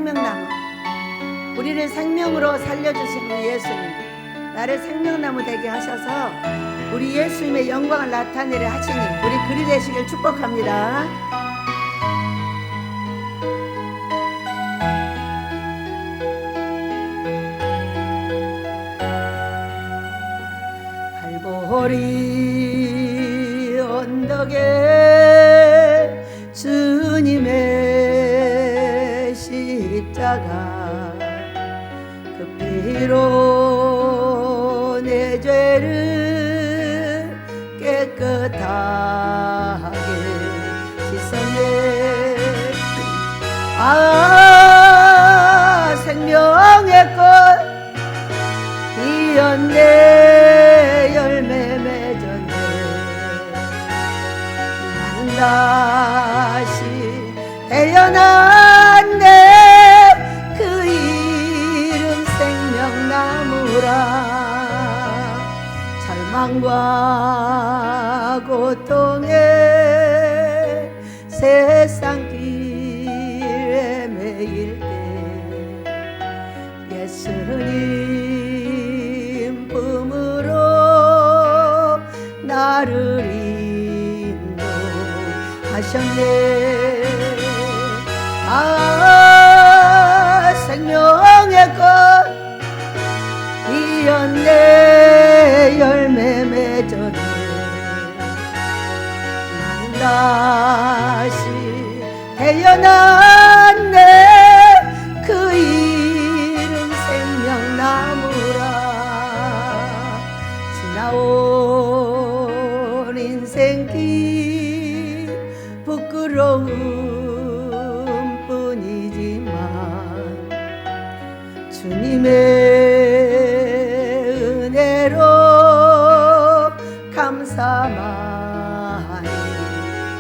생명나무, 우리를 생명으로 살려주신 우리 예수님, 나를 생명나무 되게 하셔서 우리 예수님의 영광을 나타내려 하시니 우리 그리 되시길 축복합니다. 갈보리 언덕에 주님의 십자가, 그 피로 내 죄를 깨끗하게 씻었네. 아, 생명의 꽃 피었네, 열매 맺었네. 나는 다시 태어났네. 그 이름 생명나무라. 절망과 고통에 세상 길에 매일 때 예수님 품으로 나를 인도하셨네. 아, 생명의 꽃 피었네, 열매 맺었네. 나는 다시 태어났네. 그 이름 생명나무라. 지나온 인생길 부끄러움 뿐이지만 주님의 은혜로 감사만이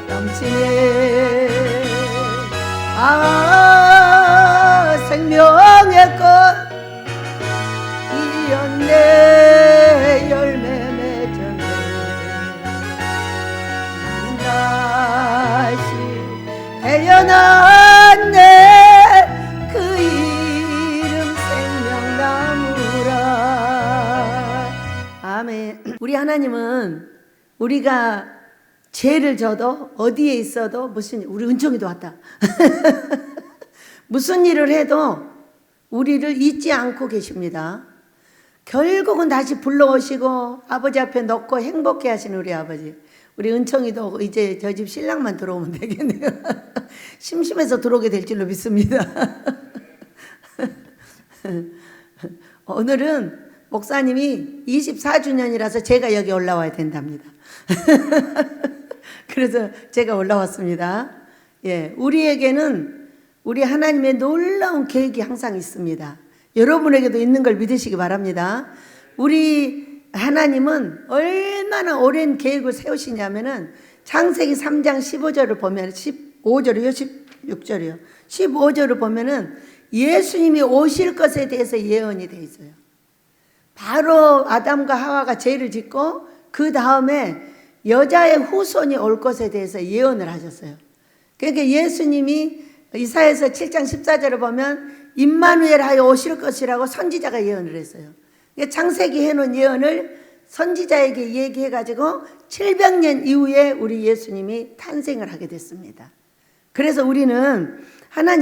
넘치네. 아, 생명의 꽃 피었네, 열매 맺었네. 나는 다시 태어났네. 그 이름 생명나무라. 아멘. 우리 하나님은 우리가 죄를 져도 어디에 있어도 우리 은총이도 왔다. 무슨 일을 해도 우리를 잊지 않고 계십니다. 결국은 다시 불러오시고 아버지 앞에 넣고 행복해 하시는 우리 아버지. 우리 은총이도 이제 저 집 신랑만 들어오면 되겠네요. 심심해서 들어오게 될 줄로 믿습니다. 오늘은 목사님이 24주년이라서 제가 여기 올라와야 된답니다. 그래서 제가 올라왔습니다. 예, 우리에게는 우리 하나님의 놀라운 계획이 항상 있습니다. 여러분에게도 있는 걸 믿으시기 바랍니다. 우리 하나님은 얼마나 오랜 계획을 세우시냐면은 창세기 3장 15절을 보면 15절이요, 16절이요. 15절을 보면은 예수님이 오실 것에 대해서 예언이 되어 있어요. 바로 아담과 하와가 죄를 짓고 그 다음에 여자의 후손이 올 것에 대해서 예언을 하셨어요. 그러니까 예수님이 이사야서 7장 14절을 보면 임마누엘 하여 오실 것이라고 선지자가 예언을 했어요. 창세기 해놓은 예언을 선지자에게 얘기해가지고 700년 이후에 우리 예수님이 탄생을 하게 됐습니다. 그래서 우리는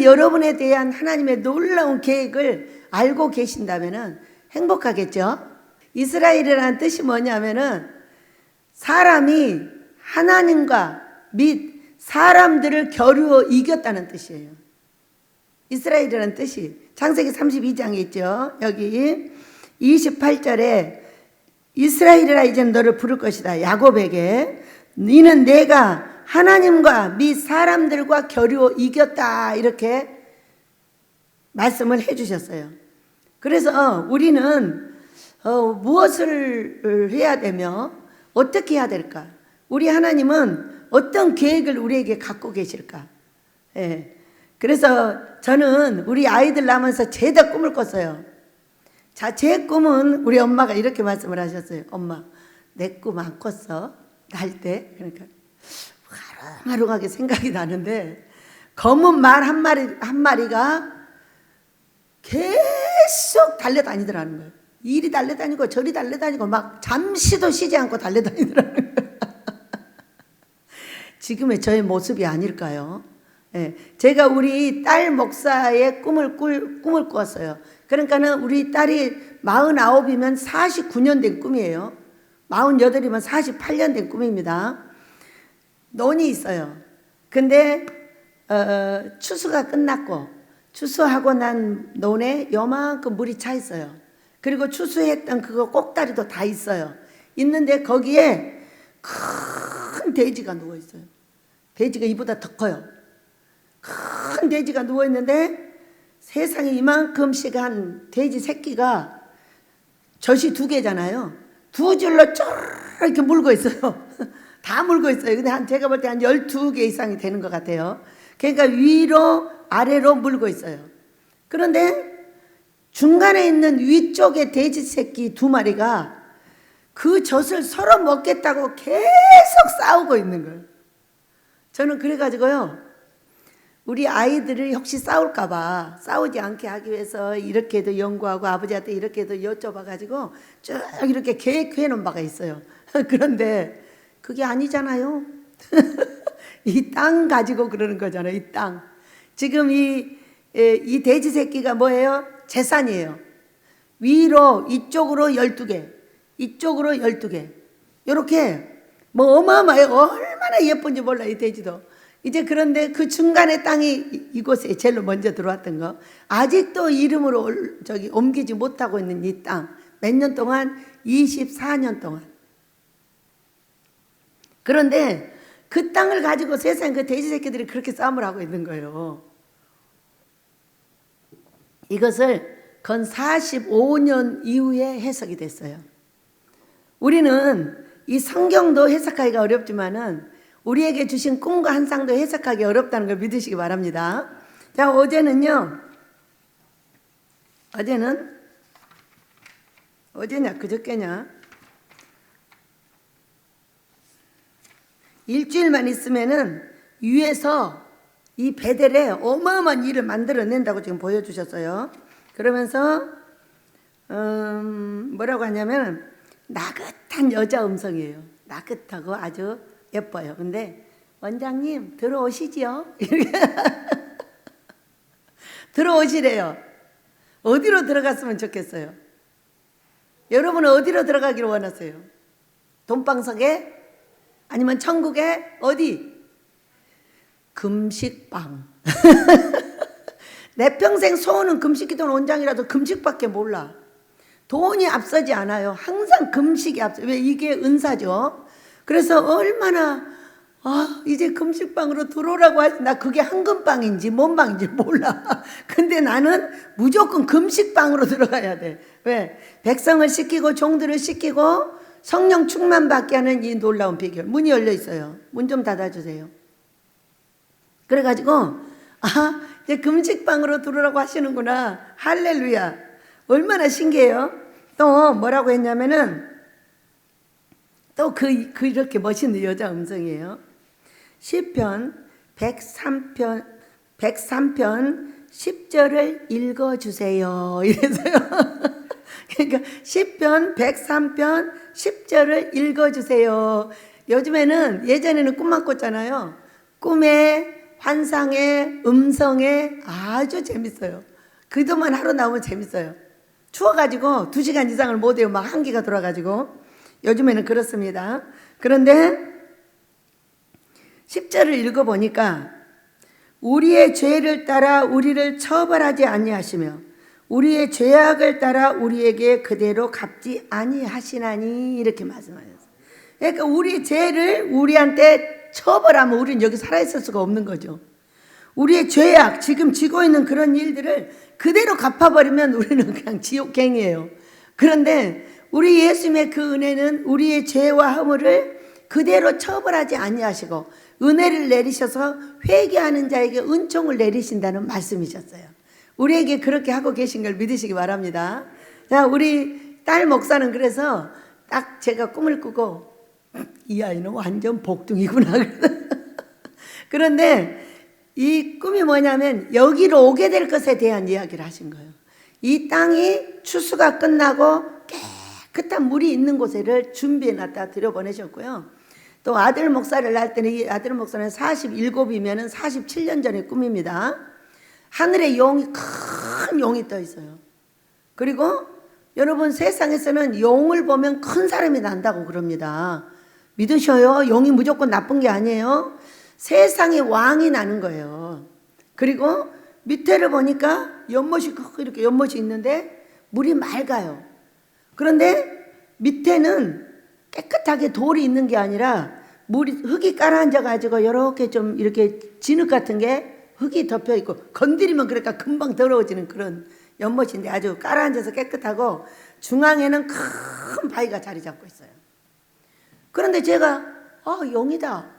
여러분에 대한 하나님의 놀라운 계획을 알고 계신다면 행복하겠죠. 이스라엘이라는 뜻이 뭐냐면은 사람이 하나님과 및 사람들을 겨루어 이겼다는 뜻이에요. 이스라엘이라는 뜻이 창세기 32장에 있죠. 여기 28절에 이스라엘이라 이제는 너를 부를 것이다. 야곱에게 너는 내가 하나님과 및 사람들과 겨루어 이겼다, 이렇게 말씀을 해주셨어요. 그래서 우리는 무엇을 해야 되며 어떻게 해야 될까? 우리 하나님은 어떤 계획을 우리에게 갖고 계실까? 예. 그래서 저는 우리 아이들 낳으면서 죄다 꿈을 꿨어요. 자, 제 꿈은 우리 엄마가 이렇게 말씀을 하셨어요. 엄마, 내 꿈 안 꿨어? 날 때? 그러니까 하루하루하게 생각이 나는데 검은 말 한 마리가 계속 달려다니더라는 거예요. 이리 달려다니고 저리 달려다니고 막 잠시도 쉬지 않고 달려다니더라는 거예요. 지금의 저의 모습이 아닐까요? 예, 제가 우리 딸 목사의 꿈을 꾸었어요. 그러니까는 우리 딸이 49이면 49년 된 꿈이에요. 48이면 48년 된 꿈입니다. 논이 있어요. 근데 추수가 끝났고 추수하고 난 논에 요만큼 물이 차 있어요. 그리고 추수했던 그거 꼭다리도 다 있어요. 있는데 거기에 큰 돼지가 누워 있어요. 돼지가 이보다 더 커요. 큰 돼지가 누워 있는데 세상에 이만큼씩 한 돼지 새끼가 젖이 2개잖아요. 2줄로 쭉 이렇게 물고 있어요. 다 물고 있어요. 근데 제가 볼 때 한 12개 이상이 되는 것 같아요. 그러니까 위로 아래로 물고 있어요. 그런데 중간에 있는 위쪽에 돼지 새끼 2마리가 그 젖을 서로 먹겠다고 계속 싸우고 있는 거예요. 저는 그래가지고요, 우리 아이들이 혹시 싸울까봐 싸우지 않게 하기 위해서 이렇게도 연구하고 아버지한테 이렇게도 여쭤봐가지고 쭉 이렇게 계획해 놓은 바가 있어요. 그런데 그게 아니잖아요. 이 땅 가지고 그러는 거잖아요. 이 땅. 지금 이 돼지 새끼가 뭐예요? 재산이에요. 위로 이쪽으로 12개, 이쪽으로 12개. 이렇게 뭐 어마어마해요. 얼마나 예쁜지 몰라 이 돼지도. 이제 그런데 그 중간에 땅이 이곳에 제일 먼저 들어왔던 거, 아직도 이름으로 옮기지 못하고 있는 이 땅, 몇 년 동안? 24년 동안. 그런데 그 땅을 가지고 세상 그 돼지 새끼들이 그렇게 싸움을 하고 있는 거예요. 이것을 건 45년 이후에 해석이 됐어요. 우리는 이 성경도 해석하기가 어렵지만은 우리에게 주신 꿈과 환상도 해석하기 어렵다는 걸 믿으시기 바랍니다. 자, 어제냐 그저께냐 일주일만 있으면은 위에서 이 베델에 어마어마한 일을 만들어낸다고 지금 보여주셨어요. 그러면서 뭐라고 하냐면 나긋한 여자 음성이에요. 나긋하고 아주 예뻐요. 근데 원장님 들어오시지요? 들어오시래요. 어디로 들어갔으면 좋겠어요? 여러분은 어디로 들어가기를 원하세요? 돈방석에? 아니면 천국에? 어디? 금식방. 내 평생 소원은 금식기도는 원장이라도 금식밖에 몰라. 돈이 앞서지 않아요. 항상 금식이 앞서. 왜? 이게 은사죠. 그래서 얼마나 이제 금식방으로 들어오라고 하지. 나 그게 황금방인지 뭔 방인지 몰라. 근데 나는 무조건 금식방으로 들어가야 돼. 왜? 백성을 시키고 종들을 시키고 성령 충만받게 하는 이 놀라운 비결. 문이 열려 있어요. 문 좀 닫아주세요. 그래가지고 이제 금식방으로 들어오라고 하시는구나. 할렐루야. 얼마나 신기해요. 또 뭐라고 했냐면은 또 이렇게 멋있는 여자 음성이에요. 시편 103편 10절을 읽어주세요. 이래서요. 그러니까 시편 103편 10절을 읽어주세요. 요즘에는, 예전에는 꿈만 꿨잖아요. 꿈에, 환상에, 음성에 아주 재밌어요. 기도만 하러 나오면 재밌어요. 추워가지고 2시간 이상을 못해요. 막 한기가 돌아가지고. 요즘에는 그렇습니다. 그런데 10절을 읽어보니까 우리의 죄를 따라 우리를 처벌하지 아니하시며 우리의 죄악을 따라 우리에게 그대로 갚지 아니하시나니, 이렇게 말씀하셨어요. 그러니까 우리 죄를 우리한테 처벌하면 우리는 여기 살아있을 수가 없는 거죠. 우리의 죄악, 지금 지고 있는 그런 일들을 그대로 갚아버리면 우리는 그냥 지옥행이에요. 그런데 우리 예수님의 그 은혜는 우리의 죄와 허물을 그대로 처벌하지 아니하시고 은혜를 내리셔서 회개하는 자에게 은총을 내리신다는 말씀이셨어요. 우리에게 그렇게 하고 계신 걸 믿으시기 바랍니다. 자, 우리 딸 목사는 그래서 딱 제가 꿈을 꾸고 이 아이는 완전 복둥이구나. 그런데 이 꿈이 뭐냐면 여기로 오게 될 것에 대한 이야기를 하신 거예요. 이 땅이 추수가 끝나고 깨끗한 물이 있는 곳에를 준비해놨다 들여보내셨고요. 또 아들 목사를 낳을 때는 이 아들 목사는 47이면 47년 전의 꿈입니다. 하늘에 용이 큰 용이 떠 있어요. 그리고 여러분 세상에서는 용을 보면 큰 사람이 난다고 그럽니다. 믿으셔요? 용이 무조건 나쁜 게 아니에요. 세상에 왕이 나는 거예요. 그리고 밑에를 보니까 연못이 이렇게 연못이 있는데 물이 맑아요. 그런데 밑에는 깨끗하게 돌이 있는 게 아니라 물이 흙이 깔아앉아 가지고 이렇게 좀 이렇게 진흙 같은 게 흙이 덮여 있고 건드리면 그러니까 금방 더러워지는 그런 연못인데 아주 깔아앉아서 깨끗하고 중앙에는 큰 바위가 자리 잡고 있어요. 그런데 제가 용이다.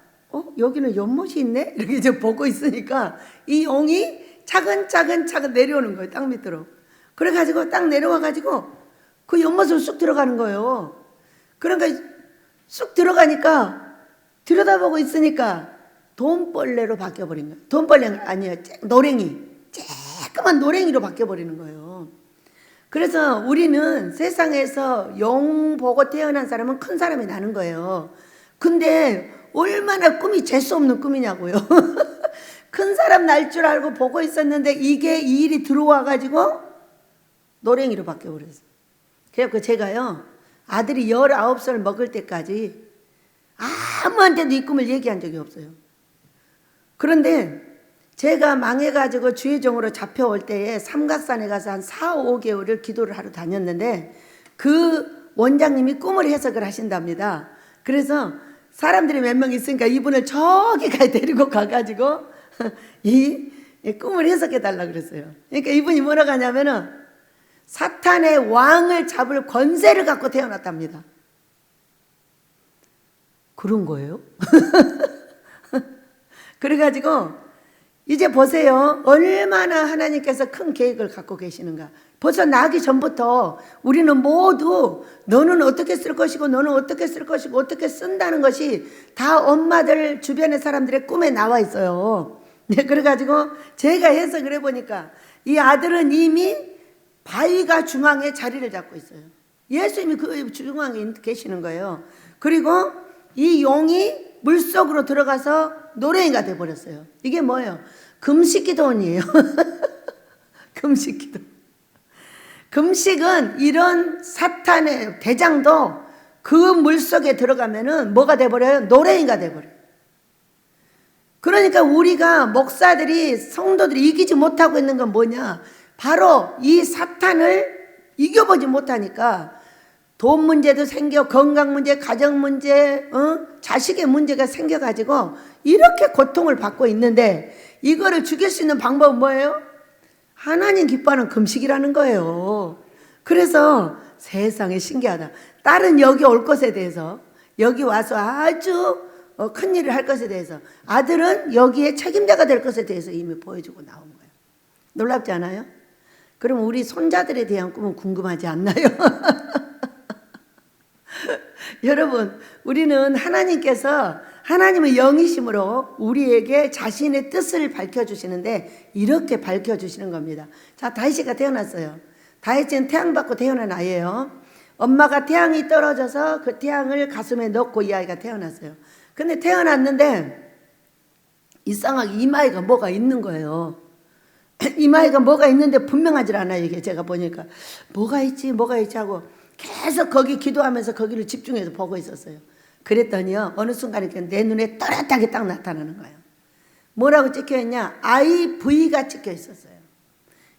여기는 연못이 있네? 이렇게 이제 보고 있으니까 이 용이 차근차근 내려오는 거예요. 땅 밑으로. 그래가지고 딱 내려와가지고 그 연못으로 쑥 들어가는 거예요. 그러니까 쑥 들어가니까 들여다보고 있으니까 돈벌레로 바뀌어버린 거예요. 돈벌레 아니에요. 노랭이. 조그만 노랭이로 바뀌어버리는 거예요. 그래서 우리는 세상에서 용 보고 태어난 사람은 큰 사람이 나는 거예요. 근데 얼마나 꿈이 재수 없는 꿈이냐고요. 큰 사람 날 줄 알고 보고 있었는데 이게 이 일이 들어와가지고 노랭이로 바뀌어버렸어요. 그래서 제가요 아들이 19살 먹을 때까지 아무한테도 이 꿈을 얘기한 적이 없어요. 그런데 제가 망해가지고 주의종으로 잡혀올 때에 삼각산에 가서 한 4, 5개월을 기도를 하러 다녔는데 그 원장님이 꿈을 해석을 하신답니다. 그래서 사람들이 몇 명 있으니까 이분을 저기까지 데리고 가가지고 이 꿈을 해석해 달라고 그랬어요. 그러니까 이분이 뭐라고 하냐면은 사탄의 왕을 잡을 권세를 갖고 태어났답니다. 그런 거예요? 그래가지고 이제 보세요. 얼마나 하나님께서 큰 계획을 갖고 계시는가. 벌써 나기 전부터 우리는 모두 너는 어떻게 쓸 것이고 너는 어떻게 쓸 것이고 어떻게 쓴다는 것이 다 엄마들 주변의 사람들의 꿈에 나와 있어요. 네, 그래가지고 제가 해석을 해보니까 이 아들은 이미 바위가 중앙에 자리를 잡고 있어요. 예수님이 그 중앙에 계시는 거예요. 그리고 이 용이 물속으로 들어가서 노랭이가 돼버렸어요. 이게 뭐예요? 금식기도원이에요. 금식기도. 금식은 이런 사탄의 대장도 그 물속에 들어가면은 뭐가 돼버려요? 노랭이가 돼버려요. 그러니까 우리가 목사들이 성도들이 이기지 못하고 있는 건 뭐냐? 바로 이 사탄을 이겨보지 못하니까 돈 문제도 생겨, 건강 문제, 가정 문제, 자식의 문제가 생겨가지고 이렇게 고통을 받고 있는데 이거를 죽일 수 있는 방법은 뭐예요? 하나님 기뻐하는 금식이라는 거예요. 그래서 세상에 신기하다. 딸은 여기 올 것에 대해서 여기 와서 아주 큰 일을 할 것에 대해서 아들은 여기에 책임자가 될 것에 대해서 이미 보여주고 나온 거예요. 놀랍지 않아요? 그럼 우리 손자들에 대한 꿈은 궁금하지 않나요? 여러분, 우리는 하나님의 영이심으로 우리에게 자신의 뜻을 밝혀주시는데 이렇게 밝혀주시는 겁니다. 자, 다윗이가 태어났어요. 다윗은 태양받고 태어난 아이예요. 엄마가 태양이 떨어져서 그 태양을 가슴에 넣고 이 아이가 태어났어요. 근데 태어났는데 이상하게 이마에가 뭐가 있는 거예요. 이마에가 뭐가 있는데 분명하지 않아요. 이게 제가 보니까 뭐가 있지 하고 계속 거기 기도하면서 거기를 집중해서 보고 있었어요. 그랬더니요 어느 순간에 내 눈에 또렷하게 딱 나타나는 거예요. 뭐라고 찍혀있냐? IV가 찍혀 있었어요.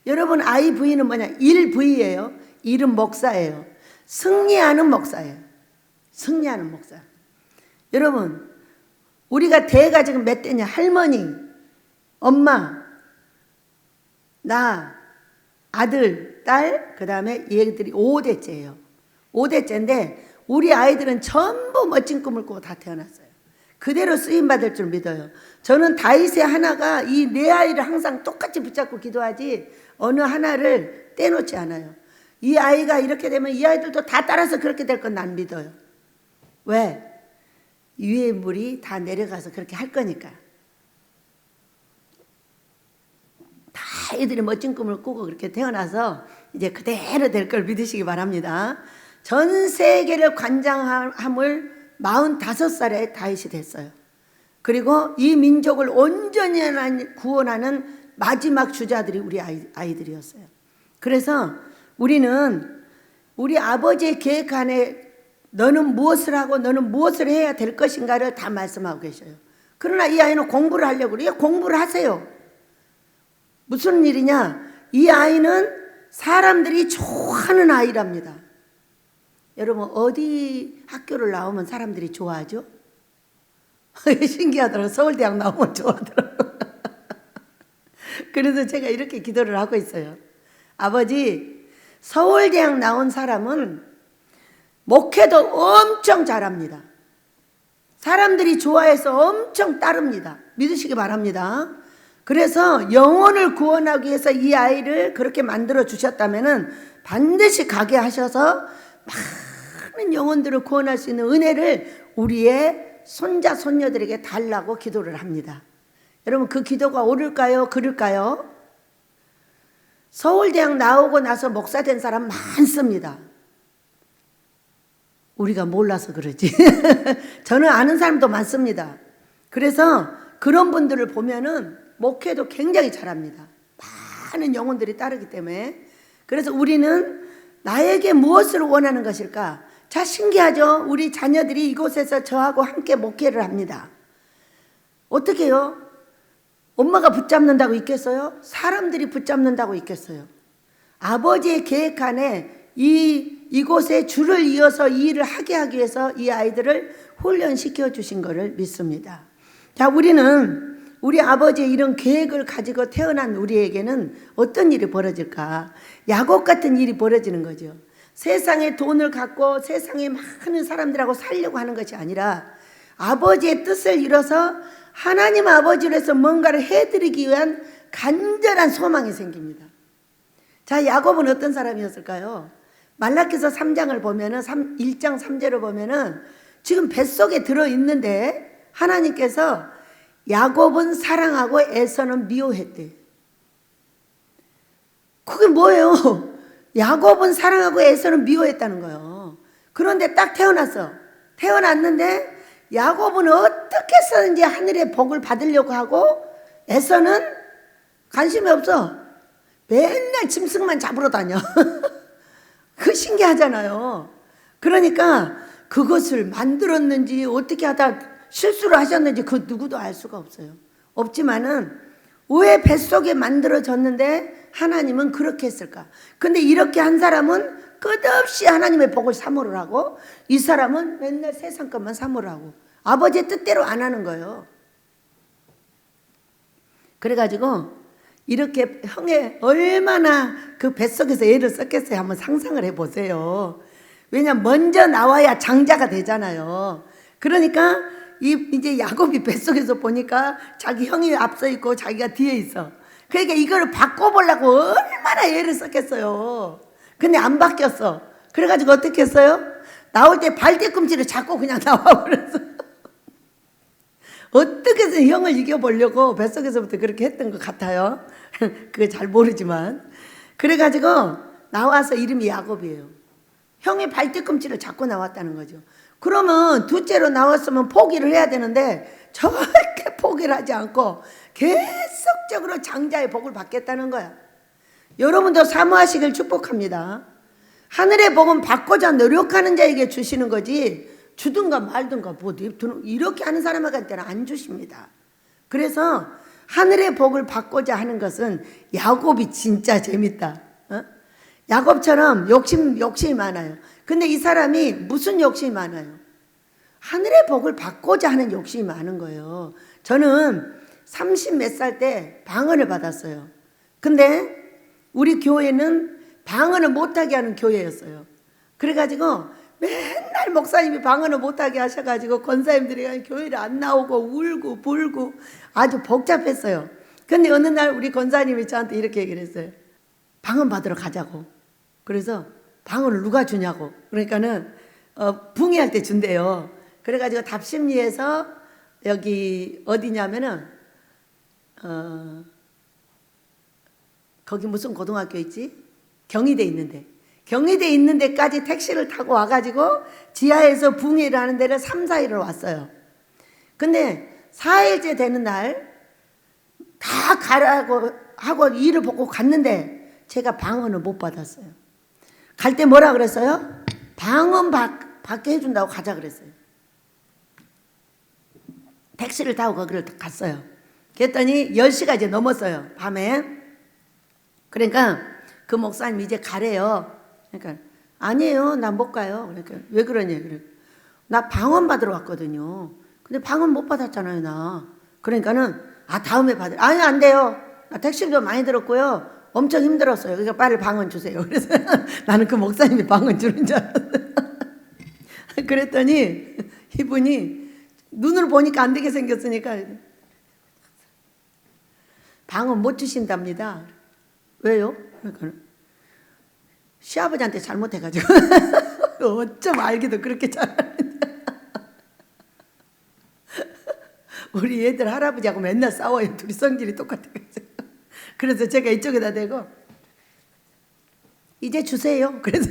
여러분 IV는 뭐냐? 1V예요. 이름 목사예요. 승리하는 목사예요. 승리하는 목사. 여러분 우리가 대가 지금 몇 대냐? 할머니, 엄마, 나, 아들, 딸, 그 다음에 얘들이 5대째예요. 5대째인데 우리 아이들은 전부 멋진 꿈을 꾸고 다 태어났어요. 그대로 쓰임받을 줄 믿어요. 저는 다윗의 하나가 이 네 아이를 항상 똑같이 붙잡고 기도하지 어느 하나를 떼놓지 않아요. 이 아이가 이렇게 되면 이 아이들도 다 따라서 그렇게 될 건 난 믿어요. 왜? 위의 물이 다 내려가서 그렇게 할 거니까. 다 애들이 멋진 꿈을 꾸고 그렇게 태어나서 이제 그대로 될 걸 믿으시기 바랍니다. 전 세계를 관장함을 45살에 다윗이 됐어요. 그리고 이 민족을 온전히 구원하는 마지막 주자들이 우리 아이들이었어요. 그래서 우리는 우리 아버지의 계획 안에 너는 무엇을 하고 너는 무엇을 해야 될 것인가를 다 말씀하고 계셔요. 그러나 이 아이는 공부를 하려고 그래요. 공부를 하세요. 무슨 일이냐? 이 아이는 사람들이 좋아하는 아이랍니다. 여러분 어디 학교를 나오면 사람들이 좋아하죠? 신기하더라고요. 서울대학 나오면 좋아하더라고요. 그래서 제가 이렇게 기도를 하고 있어요. 아버지, 서울대학 나온 사람은 목회도 엄청 잘합니다. 사람들이 좋아해서 엄청 따릅니다. 믿으시기 바랍니다. 그래서 영혼을 구원하기 위해서 이 아이를 그렇게 만들어 주셨다면 반드시 가게 하셔서 많은 영혼들을 구원할 수 있는 은혜를 우리의 손자 손녀들에게 달라고 기도를 합니다. 여러분 그 기도가 옳을까요? 그럴까요? 서울대학 나오고 나서 목사 된 사람 많습니다. 우리가 몰라서 그러지. 저는 아는 사람도 많습니다. 그래서 그런 분들을 보면은 목회도 굉장히 잘합니다. 많은 영혼들이 따르기 때문에. 그래서 우리는 나에게 무엇을 원하는 것일까? 자, 신기하죠? 우리 자녀들이 이곳에서 저하고 함께 목회를 합니다. 어떻게 해요? 엄마가 붙잡는다고 있겠어요? 사람들이 붙잡는다고 있겠어요? 아버지의 계획 안에 이곳에 줄을 이어서 이 일을 하게 하기 위해서 이 아이들을 훈련시켜 주신 것을 믿습니다. 자, 우리 아버지의 이런 계획을 가지고 태어난 우리에게는 어떤 일이 벌어질까? 야곱 같은 일이 벌어지는 거죠. 세상에 돈을 갖고 세상에 많은 사람들하고 살려고 하는 것이 아니라 아버지의 뜻을 이뤄서 하나님 아버지로 해서 뭔가를 해드리기 위한 간절한 소망이 생깁니다. 자, 야곱은 어떤 사람이었을까요? 말라기서 3장을 보면은 1장 3절을 보면은 지금 뱃속에 들어있는데 하나님께서 야곱은 사랑하고 에서는 미워했대. 그게 뭐예요? 야곱은 사랑하고 에서는 미워했다는 거예요. 그런데 딱 태어났는데 야곱은 어떻게 해서든지 하늘의 복을 받으려고 하고 에서는 관심이 없어. 맨날 짐승만 잡으러 다녀. 그 신기하잖아요. 그러니까 그것을 만들었는지 어떻게 하다 실수를 하셨는지 그 누구도 알 수가 없어요. 없지만은 왜 뱃속에 만들어졌는데 하나님은 그렇게 했을까? 근데 이렇게 한 사람은 끝없이 하나님의 복을 사모하고 이 사람은 맨날 세상 것만 사모하고 아버지의 뜻대로 안 하는 거예요. 그래가지고 이렇게 형이 얼마나 그 뱃속에서 애를 썼겠어요. 한번 상상을 해보세요. 왜냐면 먼저 나와야 장자가 되잖아요. 그러니까 이제 야곱이 뱃속에서 보니까 자기 형이 앞서 있고 자기가 뒤에 있어. 그러니까 이거를 바꿔보려고 얼마나 애를 썼겠어요. 근데 안 바뀌었어. 그래가지고 어떻게 했어요? 나올 때 발뒤꿈치를 잡고 그냥 나와버렸어. 어떻게 해서 형을 이겨보려고 뱃속에서부터 그렇게 했던 것 같아요. 그거 잘 모르지만. 그래가지고 나와서 이름이 야곱이에요. 형의 발뒤꿈치를 잡고 나왔다는 거죠. 그러면 둘째로 나왔으면 포기를 해야 되는데 절대 포기를 하지 않고 계속적으로 장자의 복을 받겠다는 거야. 여러분도 사모하시길 축복합니다. 하늘의 복은 받고자 노력하는 자에게 주시는 거지 주든가 말든가 뭐 이렇게 하는 사람한테는 안 주십니다. 그래서 하늘의 복을 받고자 하는 것은 야곱이 진짜 재밌다. 야곱처럼 욕심이 많아요. 근데 이 사람이 무슨 욕심이 많아요? 하늘의 복을 받고자 하는 욕심이 많은 거예요. 저는 30 몇 살 때 방언을 받았어요. 근데 우리 교회는 방언을 못하게 하는 교회였어요. 그래가지고 맨날 목사님이 방언을 못하게 하셔가지고 권사님들이 교회를 안 나오고 울고 불고 아주 복잡했어요. 근데 어느 날 우리 권사님이 저한테 이렇게 얘기를 했어요. 방언 받으러 가자고. 그래서 방언을 누가 주냐고. 그러니까는 붕이할 때 준대요. 그래가지고 답심리에서 여기 어디냐면은 거기 무슨 고등학교 있지? 경희대 있는 데까지 택시를 타고 와가지고 지하에서 붕이라는 데를 3, 4일을 왔어요. 근데 4일째 되는 날 다 가라고 하고 일을 보고 갔는데 제가 방언을 못 받았어요. 갈 때 뭐라 그랬어요? 방언 받게 해준다고 가자 그랬어요. 택시를 타고 거기를 갔어요. 그랬더니 10시가 이제 넘었어요. 밤에. 그러니까 그 목사님 이제 가래요. 그러니까 아니에요. 나 못 가요. 그러니까 왜 그러냐. 그러니까 나 방언 받으러 왔거든요. 근데 방언 못 받았잖아요, 나. 그러니까는 다음에 받을. 아니, 안 돼요. 나 택시도 많이 들었고요. 엄청 힘들었어요. 그러니까 빨리 방언 주세요. 그래서 나는 그 목사님이 방언 주는 줄 알았어요. 그랬더니 이분이 눈을 보니까 안 되게 생겼으니까 방언 못 주신답니다. 왜요? 그러니까 시아버지한테 잘못해가지고 어쩜 알기도 그렇게 잘하는데 우리 애들 할아버지하고 맨날 싸워요. 둘이 성질이 똑같아가지고. 그래서 제가 이쪽에다 대고 이제 주세요. 그래서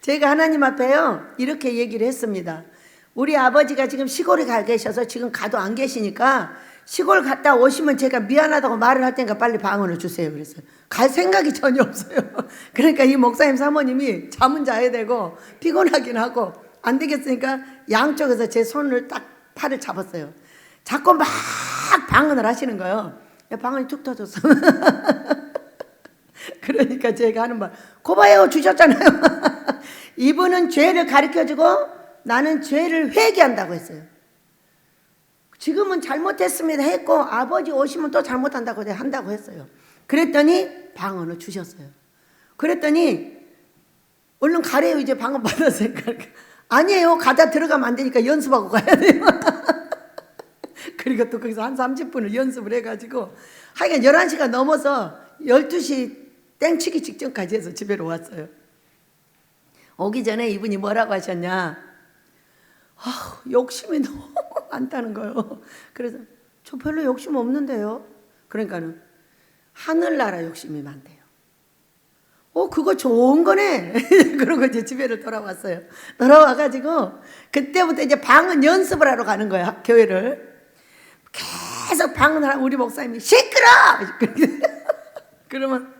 제가 하나님 앞에요 이렇게 얘기를 했습니다. 우리 아버지가 지금 시골에 가 계셔서 지금 가도 안 계시니까 시골 갔다 오시면 제가 미안하다고 말을 할 테니까 빨리 방언을 주세요. 그래서 갈 생각이 전혀 없어요. 그러니까 이 목사님 사모님이 잠은 자야 되고 피곤하긴 하고 안 되겠으니까 양쪽에서 제 손을 딱 팔을 잡았어요. 자꾸 막 방언을 하시는 거예요. 방언이 툭 터졌어. 그러니까 제가 하는 말, 고봐요 주셨잖아요. 이분은 죄를 가르쳐주고 나는 죄를 회개한다고 했어요. 지금은 잘못했습니다 했고 아버지 오시면 또 잘못한다고 한다고 했어요. 그랬더니 방언을 주셨어요. 그랬더니 얼른 가래요. 이제 방언 받았으니까. 아니에요. 가다 들어가면 안 되니까 연습하고 가야 돼요. 그리고 또 거기서 한 30분을 연습을 해가지고 하여간 11시가 넘어서 12시 땡치기 직전까지 해서 집에로 왔어요. 오기 전에 이분이 뭐라고 하셨냐. 욕심이 너무 많다는 거예요. 그래서 저 별로 욕심 없는데요. 그러니까는 하늘나라 욕심이 많대요. 그거 좋은 거네. 그러고 이제 집에를 돌아왔어요. 돌아와가지고 그때부터 이제 방언 연습을 하러 가는 거야, 교회를. 계속 방언을 하고 우리 목사님이 시끄러! 그러면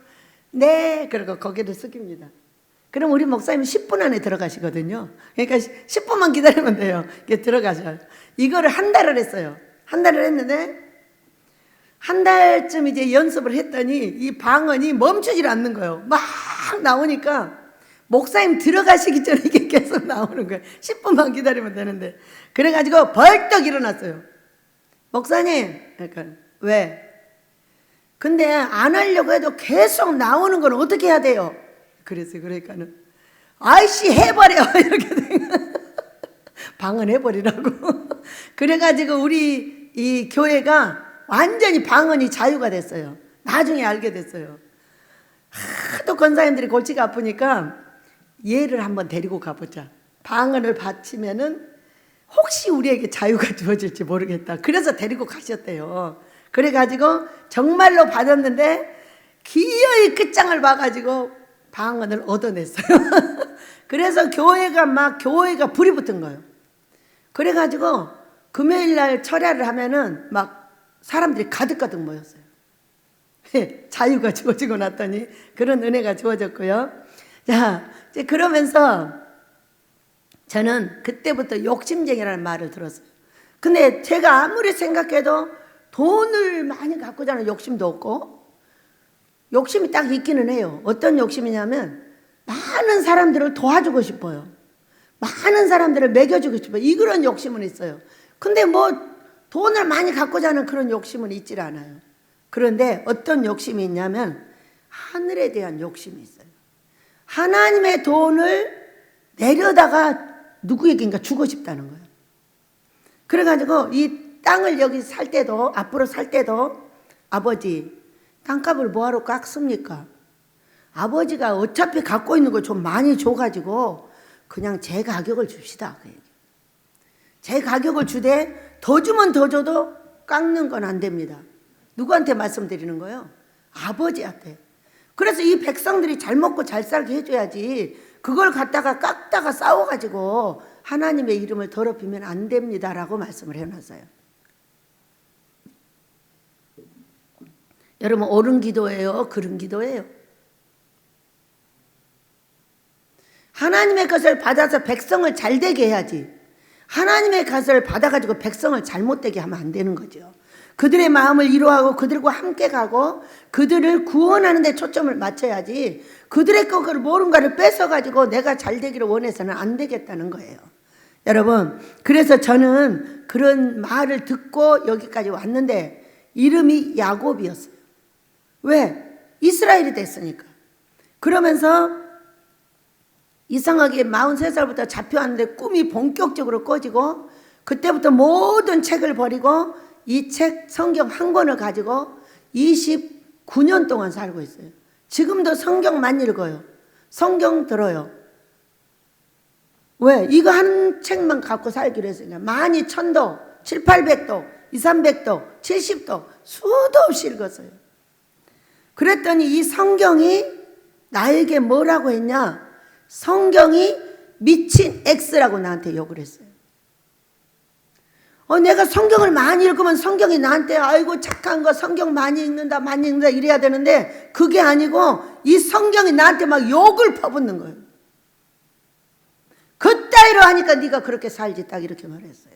네, 그러고 고개를 숙입니다. 그럼 우리 목사님은 10분 안에 들어가시거든요. 그러니까 10분만 기다리면 돼요. 들어가셔요. 이거를 한 달을 했어요. 한 달을 했는데 한 달쯤 이제 연습을 했더니 이 방언이 멈추질 않는 거예요. 막 나오니까 목사님 들어가시기 전에 이게 계속 나오는 거예요. 10분만 기다리면 되는데. 그래가지고 벌떡 일어났어요. 목사님, 그러니까 왜? 근데 안 하려고 해도 계속 나오는 건 어떻게 해야 돼요? 그래서 그러니까는 아이씨 해버려 이렇게 된 거예요. 방언해버리라고. 그래가지고 우리 이 교회가 완전히 방언이 자유가 됐어요. 나중에 알게 됐어요. 하도 권사님들이 골치가 아프니까 얘를 한번 데리고 가보자. 방언을 바치면은 혹시 우리에게 자유가 주어질지 모르겠다. 그래서 데리고 가셨대요. 그래가지고 정말로 받았는데 기어이 끝장을 봐가지고 방언을 얻어냈어요. 그래서 교회가 불이 붙은 거예요. 그래가지고 금요일날 철야를 하면은 막 사람들이 가득가득 모였어요. 자유가 주어지고 났더니 그런 은혜가 주어졌고요. 자, 이제 그러면서 저는 그때부터 욕심쟁이라는 말을 들었어요. 근데 제가 아무리 생각해도 돈을 많이 갖고 자는 욕심도 없고, 욕심이 딱 있기는 해요. 어떤 욕심이냐면 많은 사람들을 도와주고 싶어요. 많은 사람들을 먹여주고 싶어요. 이런 욕심은 있어요. 근데 돈을 많이 갖고 자는 그런 욕심은 있질 않아요. 그런데 어떤 욕심이 있냐면 하늘에 대한 욕심이 있어요. 하나님의 돈을 내려다가 누구에게인가 주고 싶다는 거예요. 그래가지고 이 땅을 여기 살 때도, 앞으로 살 때도 아버지 땅값을 뭐하러 깎습니까? 아버지가 어차피 갖고 있는 걸 좀 많이 줘가지고 그냥 제 가격을 줍시다. 그 얘기. 제 가격을 주되 더 주면 더 줘도 깎는 건 안 됩니다. 누구한테 말씀드리는 거예요? 아버지한테. 그래서 이 백성들이 잘 먹고 잘 살게 해줘야지, 그걸 갖다가 깎다가 싸워가지고 하나님의 이름을 더럽히면 안 됩니다라고 말씀을 해놨어요. 여러분, 옳은 기도예요? 그른 기도예요? 하나님의 것을 받아서 백성을 잘되게 해야지, 하나님의 것을 받아가지고 백성을 잘못되게 하면 안 되는 거죠. 그들의 마음을 이루하고 그들과 함께 가고 그들을 구원하는 데 초점을 맞춰야지, 그들의 것을 뭔가를 뺏어가지고 내가 잘되기를 원해서는 안 되겠다는 거예요. 여러분, 그래서 저는 그런 말을 듣고 여기까지 왔는데 이름이 야곱이었어요. 왜? 이스라엘이 됐으니까. 그러면서 이상하게 43살부터 잡혀왔는데 꿈이 본격적으로 꺼지고, 그때부터 모든 책을 버리고 이 책 성경 한 권을 가지고 29년 동안 살고 있어요. 지금도 성경 많이 읽어요. 성경 들어요. 왜? 이거 한 책만 갖고 살기로 했으니까. 많이 1000도, 700, 800도, 200, 300도, 70도 수도 없이 읽었어요. 그랬더니 이 성경이 나에게 뭐라고 했냐? 성경이 미친 X라고 나한테 욕을 했어요. 내가 성경을 많이 읽으면 성경이 나한테 아이고 착한 거 성경 많이 읽는다 많이 읽는다 이래야 되는데, 그게 아니고 이 성경이 나한테 막 욕을 퍼붓는 거예요. 그따위로 하니까 네가 그렇게 살지, 딱 이렇게 말했어요.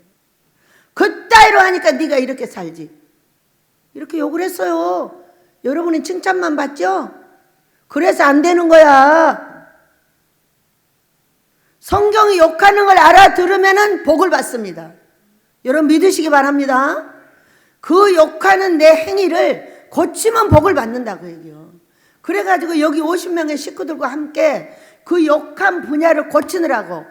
그따위로 하니까 네가 이렇게 살지, 이렇게 욕을 했어요. 여러분은 칭찬만 받죠? 그래서 안 되는 거야. 성경이 욕하는 걸 알아들으면 복을 받습니다. 여러분 믿으시기 바랍니다. 그 욕하는 내 행위를 고치면 복을 받는다, 그 얘기요. 그래가지고 여기 50명의 식구들과 함께 그 욕한 분야를 고치느라고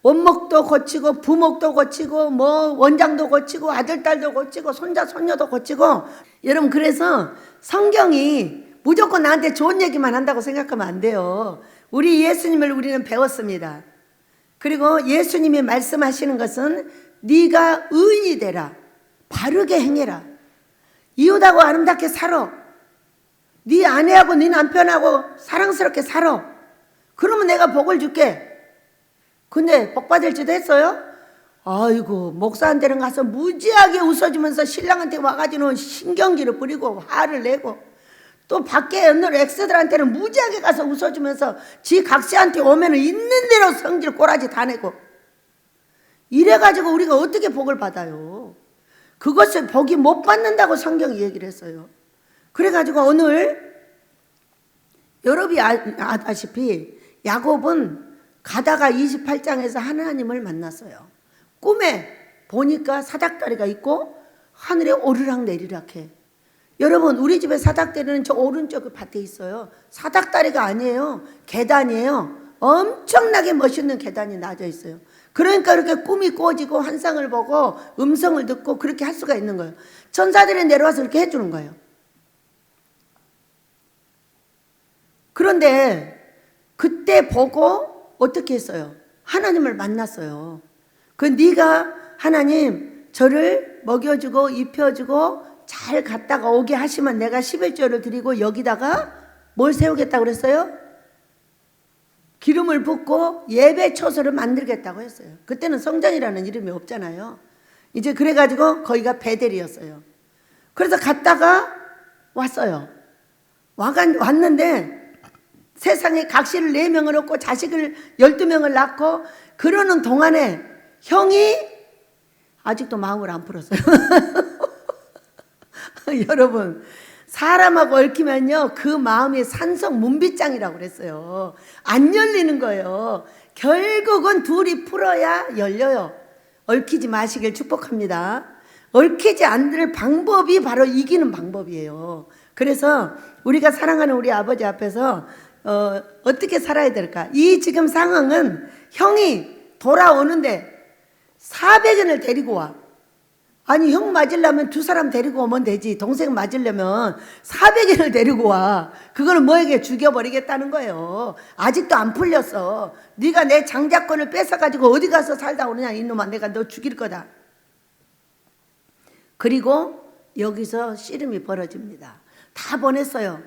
원목도 고치고 부목도 고치고 뭐 원장도 고치고 아들 딸도 고치고 손자 손녀도 고치고. 여러분, 그래서 성경이 무조건 나한테 좋은 얘기만 한다고 생각하면 안 돼요. 우리 예수님을 우리는 배웠습니다. 그리고 예수님이 말씀하시는 것은 네가 의인이 되라, 바르게 행해라, 이웃하고 아름답게 살아, 네 아내하고 네 남편하고 사랑스럽게 살아, 그러면 내가 복을 줄게. 근데 복 받을 짓 했어요? 아이고, 목사한테는 가서 무지하게 웃어주면서 신랑한테 와가지고는 신경질을 부리고 화를 내고, 또 밖에 있는 엑스들한테는 무지하게 가서 웃어주면서 지 각시한테 오면은 있는 대로 성질 꼬라지 다 내고, 이래가지고 우리가 어떻게 복을 받아요? 그것을 복이 못 받는다고 성경이 얘기를 했어요. 그래가지고 오늘 여러분이 아다시피 야곱은 가다가 28장에서 하나님을 만났어요. 꿈에 보니까 사닥다리가 있고 하늘에 오르락 내리락 해. 여러분, 우리 집에 사닥다리는 저 오른쪽 밭에 있어요. 사닥다리가 아니에요. 계단이에요. 엄청나게 멋있는 계단이 나져 있어요. 그러니까 이렇게 꿈이 꾸어지고 환상을 보고 음성을 듣고 그렇게 할 수가 있는 거예요. 천사들이 내려와서 이렇게 해주는 거예요. 그런데 그때 보고 어떻게 했어요? 하나님을 만났어요. 네가 하나님 저를 먹여주고 입혀주고 잘 갔다가 오게 하시면 내가 11조를 드리고 여기다가 뭘 세우겠다고 그랬어요? 기름을 붓고 예배 처소를 만들겠다고 했어요. 그때는 성전이라는 이름이 없잖아요. 이제 그래가지고 거기가 베델이었어요. 그래서 갔다가 왔어요. 왔는데 세상에 각시를 4명을 얻고 자식을 12명을 낳고 그러는 동안에 형이 아직도 마음을 안 풀었어요. 여러분, 사람하고 얽히면요 그 마음이 산성 문빗장이라고 그랬어요. 안 열리는 거예요. 결국은 둘이 풀어야 열려요. 얽히지 마시길 축복합니다. 얽히지 않을 방법이 바로 이기는 방법이에요. 그래서 우리가 사랑하는 우리 아버지 앞에서 어떻게 살아야 될까? 이 지금 상황은 형이 돌아오는데 400원을 데리고 와. 아니, 형 맞으려면 2사람 데리고 오면 되지. 동생 맞으려면 400원을 데리고 와. 그거는 뭐에게 죽여버리겠다는 거예요. 아직도 안 풀렸어. 네가 내 장자권을 뺏어가지고 어디 가서 살다 오느냐 이놈아, 내가 너 죽일 거다. 그리고 여기서 씨름이 벌어집니다. 다 보냈어요.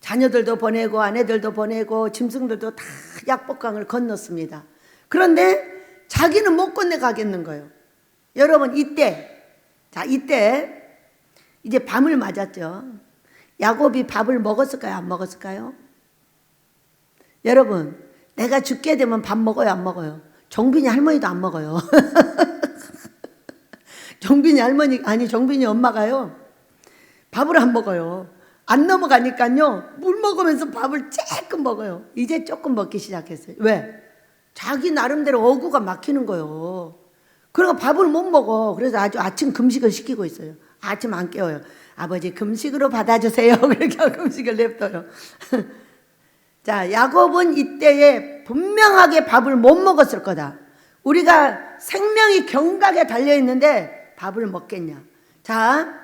자녀들도 보내고 아내들도 보내고 짐승들도 다 약복강을 건넜습니다. 그런데 자기는 못 건너가겠는 거예요. 여러분 이때 이제 밤을 맞았죠. 야곱이 밥을 먹었을까요? 안 먹었을까요? 여러분 내가 죽게 되면 밥 먹어요? 안 먹어요? 종빈이 할머니도 안 먹어요. 종빈이 엄마가요 밥을 안 먹어요. 안 넘어가니까요 물 먹으면서 밥을 조금 먹어요. 이제 조금 먹기 시작했어요. 왜? 자기 나름대로 어구가 막히는 거예요. 그러니까 밥을 못 먹어. 그래서 아주 아침 금식을 시키고 있어요. 아침 안 깨워요. 아버지 금식으로 받아주세요. 그렇게 하고 금식을 냅둬요. 자, 야곱은 이때에 분명하게 밥을 못 먹었을 거다. 우리가 생명이 경각에 달려있는데 밥을 먹겠냐. 자,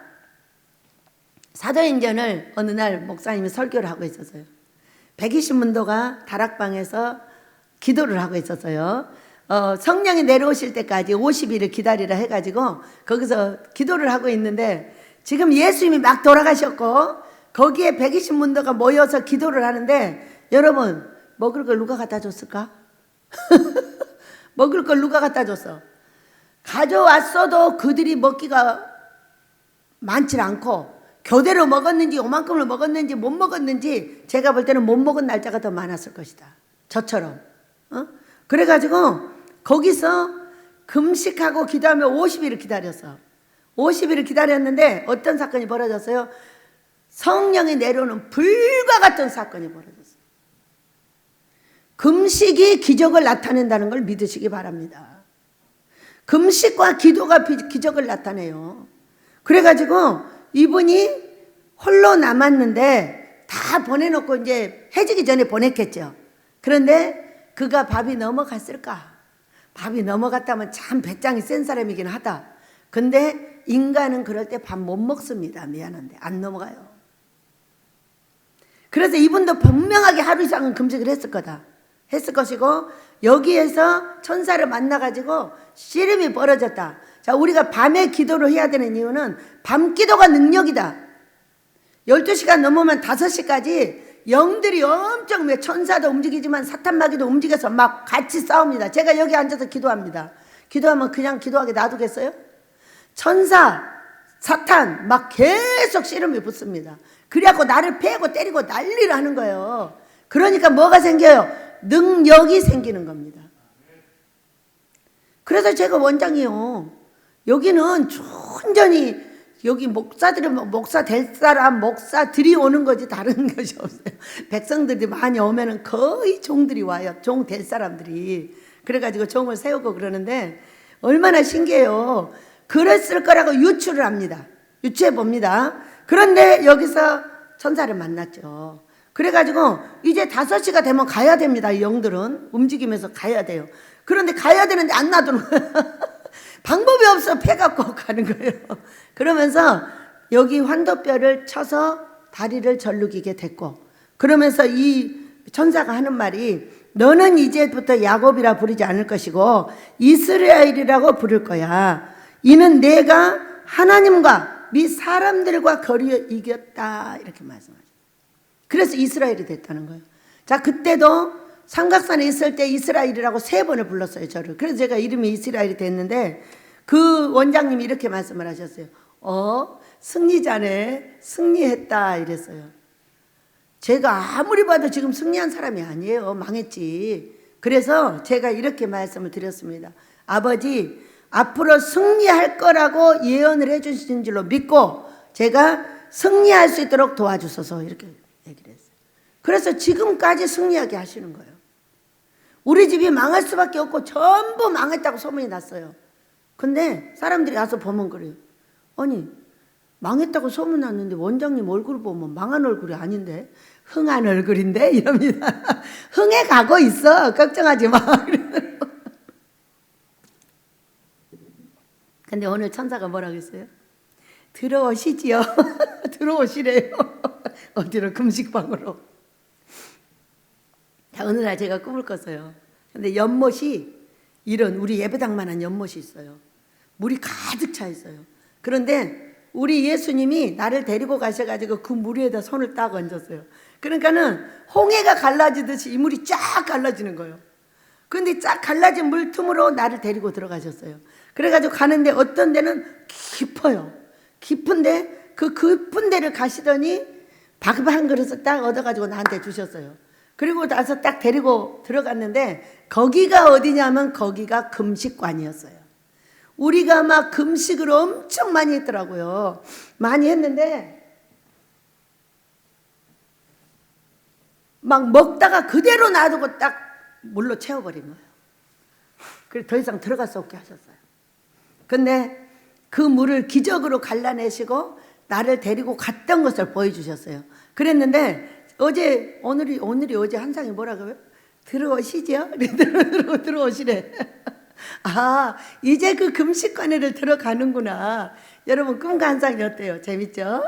사도행전을 어느 날 목사님이 설교를 하고 있었어요. 120문도가 다락방에서 기도를 하고 있었어요. 성령이 내려오실 때까지 50일을 기다리라 해가지고 거기서 기도를 하고 있는데 지금 예수님이 막 돌아가셨고 거기에 120문도가 모여서 기도를 하는데 여러분 먹을 걸 누가 갖다 줬을까? 먹을 걸 누가 갖다 줬어? 가져왔어도 그들이 먹기가 많지 않고 교대로 먹었는지 요만큼을 먹었는지 못 먹었는지 제가 볼 때는 못 먹은 날짜가 더 많았을 것이다. 저처럼. 그래가지고 거기서 금식하고 기도하며 50일을 기다렸어. 50일을 기다렸는데 어떤 사건이 벌어졌어요? 성령이 내려오는 불과 같은 사건이 벌어졌어요. 금식이 기적을 나타낸다는 걸 믿으시기 바랍니다. 금식과 기도가 기적을 나타내요. 그래가지고 이분이 홀로 남았는데 다 보내놓고 이제 해지기 전에 보냈겠죠. 그런데 그가 밥이 넘어갔을까? 밥이 넘어갔다면 참 배짱이 센 사람이긴 하다. 근데 인간은 그럴 때 밥 못 먹습니다. 미안한데 안 넘어가요. 그래서 이분도 분명하게 하루 이상은 금식을 했을 것이고 여기에서 천사를 만나가지고 씨름이 벌어졌다. 자, 우리가 밤에 기도를 해야 되는 이유는 밤 기도가 능력이다. 12시간 넘으면 5시까지 영들이 엄청 천사도 움직이지만 사탄마귀도 움직여서 막 같이 싸웁니다. 제가 여기 앉아서 기도합니다. 기도하면 그냥 기도하게 놔두겠어요? 천사, 사탄 막 계속 씨름이 붙습니다. 그래갖고 나를 패고 때리고 난리를 하는 거예요. 그러니까 뭐가 생겨요? 능력이 생기는 겁니다. 그래서 제가 원장이요. 여기는 온전히 여기 목사 될 사람 목사들이 오는 거지 다른 것이 없어요. 백성들이 많이 오면은 거의 종들이 와요. 종 될 사람들이. 그래가지고 종을 세우고 그러는데 얼마나 신기해요. 그랬을 거라고 유추를 합니다. 유추해 봅니다. 그런데 여기서 천사를 만났죠. 그래가지고 이제 5시가 되면 가야 됩니다. 이 영들은 움직이면서 가야 돼요. 그런데 가야 되는데 안 놔두는 거예요. 방법이 없어 패갖고 가는 거예요. 그러면서 여기 환도뼈를 쳐서 다리를 절룩이게 됐고 그러면서 이 천사가 하는 말이 너는 이제부터 야곱이라 부르지 않을 것이고 이스라엘이라고 부를 거야. 이는 내가 하나님과 및 사람들과 거리에 이겼다 이렇게 말씀하죠. 그래서 이스라엘이 됐다는 거예요. 자, 그때도 삼각산에 있을 때 이스라엘이라고 3번을 불렀어요, 저를. 그래서 제가 이름이 이스라엘이 됐는데 그 원장님이 이렇게 말씀을 하셨어요. 승리자네, 승리했다 이랬어요. 제가 아무리 봐도 지금 승리한 사람이 아니에요. 망했지. 그래서 제가 이렇게 말씀을 드렸습니다. 아버지, 앞으로 승리할 거라고 예언을 해주신 줄로 믿고 제가 승리할 수 있도록 도와주소서 이렇게 얘기를 했어요. 그래서 지금까지 승리하게 하시는 거예요. 우리 집이 망할 수밖에 없고 전부 망했다고 소문이 났어요. 근데 사람들이 와서 보면 그래요. 아니 망했다고 소문났는데 원장님 얼굴 보면 망한 얼굴이 아닌데 흥한 얼굴인데 이럽니다. 흥해 가고 있어. 걱정하지 마. 근데 오늘 천사가 뭐라고 했어요? 들어오시지요. 들어오시래요. 어디로? 금식방으로. 자, 어느 날 제가 꿈을 꿨어요. 근데 연못이 이런 우리 예배당만한 연못이 있어요. 물이 가득 차 있어요. 그런데 우리 예수님이 나를 데리고 가셔가지고 그 물 위에다 손을 딱 얹었어요. 그러니까는 홍해가 갈라지듯이 이 물이 쫙 갈라지는 거예요. 근데 쫙 갈라진 물 틈으로 나를 데리고 들어가셨어요. 그래가지고 가는데 어떤 데는 깊어요. 깊은데 그 깊은 데를 가시더니 밥 한 그릇을 딱 얻어가지고 나한테 주셨어요. 그리고 나서 딱 데리고 들어갔는데 거기가 어디냐면 거기가 금식관이었어요. 우리가 막 금식을 엄청 많이 했더라고요. 많이 했는데 막 먹다가 그대로 놔두고 딱 물로 채워버린 거예요. 그래서 더 이상 들어갈 수 없게 하셨어요. 근데 그 물을 기적으로 갈라내시고 나를 데리고 갔던 것을 보여주셨어요. 그랬는데 오늘이 어제 한상이 뭐라고요? 들어오시죠? 들어오시래. 아, 이제 그 금식관에를 들어가는구나. 여러분 꿈과 한상이 어때요? 재밌죠?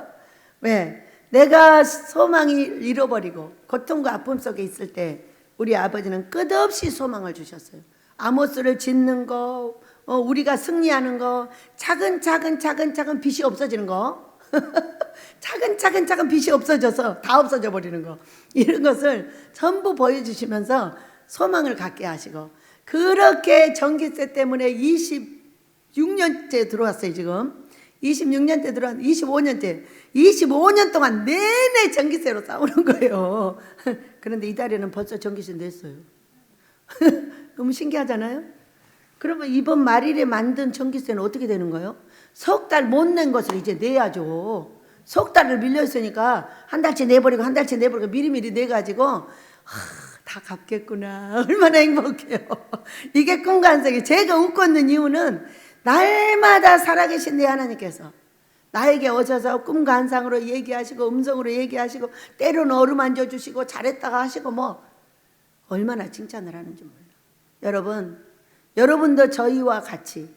왜? 내가 소망이 잃어버리고 고통과 아픔 속에 있을 때 우리 아버지는 끝없이 소망을 주셨어요. 아모스를 짓는 거, 우리가 승리하는 거, 차근차근 빛이 없어지는 거, 차근차근 빛이 없어져서 다 없어져 버리는 거, 이런 것을 전부 보여주시면서 소망을 갖게 하시고, 그렇게 전기세 때문에 26년째 들어왔어요. 지금 26년째 들어왔 25년 동안 내내 전기세로 싸우는 거예요. 그런데 이달에는 벌써 전기세 냈어요. 너무 신기하잖아요. 그러면 이번 말일에 만든 전기세는 어떻게 되는 거예요? 석 달 못 낸 것을 이제 내야죠. 석 달을 밀려 있으니까 한 달치 내버리고 한 달치 내버리고 미리미리 내가지고 다 갚겠구나. 얼마나 행복해요. 이게 꿈과 한상이. 제가 웃고 있는 이유는 날마다 살아계신 내 하나님께서 나에게 오셔서 꿈과 한상으로 얘기하시고 음성으로 얘기하시고 때로는 어루만져 주시고 잘했다가 하시고 뭐 얼마나 칭찬을 하는지 몰라요. 여러분도 저희와 같이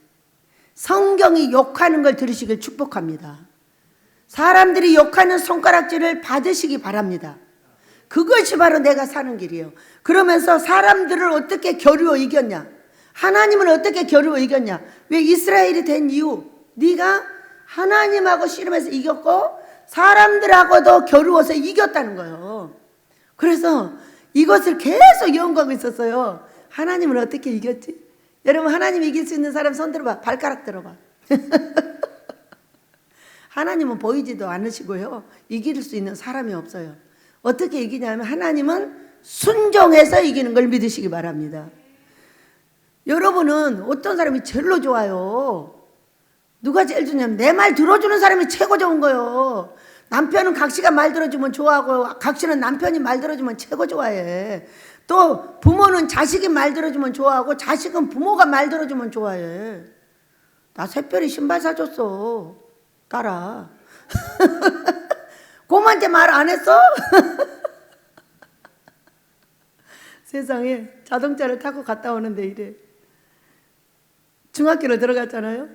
성경이 욕하는 걸 들으시길 축복합니다. 사람들이 욕하는 손가락질을 받으시기 바랍니다. 그것이 바로 내가 사는 길이에요. 그러면서 사람들을 어떻게 겨루어 이겼냐? 하나님을 어떻게 겨루어 이겼냐? 왜 이스라엘이 된 이유? 네가 하나님하고 씨름해서 이겼고 사람들하고도 겨루어서 이겼다는 거예요. 그래서 이것을 계속 연구하고 있었어요. 하나님을 어떻게 이겼지? 여러분, 하나님 이길 수 있는 사람 손 들어봐. 발가락 들어봐. 하나님은 보이지도 않으시고요. 이길 수 있는 사람이 없어요. 어떻게 이기냐면 하나님은 순종해서 이기는 걸 믿으시기 바랍니다. 여러분은 어떤 사람이 제일로 좋아요? 누가 제일 좋냐면 내 말 들어주는 사람이 최고 좋은 거예요. 남편은 각시가 말 들어주면 좋아하고 각시는 남편이 말 들어주면 최고 좋아해. 또 부모는 자식이 말 들어주면 좋아하고 자식은 부모가 말 들어주면 좋아해. 나 새별이 신발 사줬어. 따라. 곰한테 말 안 했어? 세상에 자동차를 타고 갔다 오는데 이래. 중학교를 들어갔잖아요.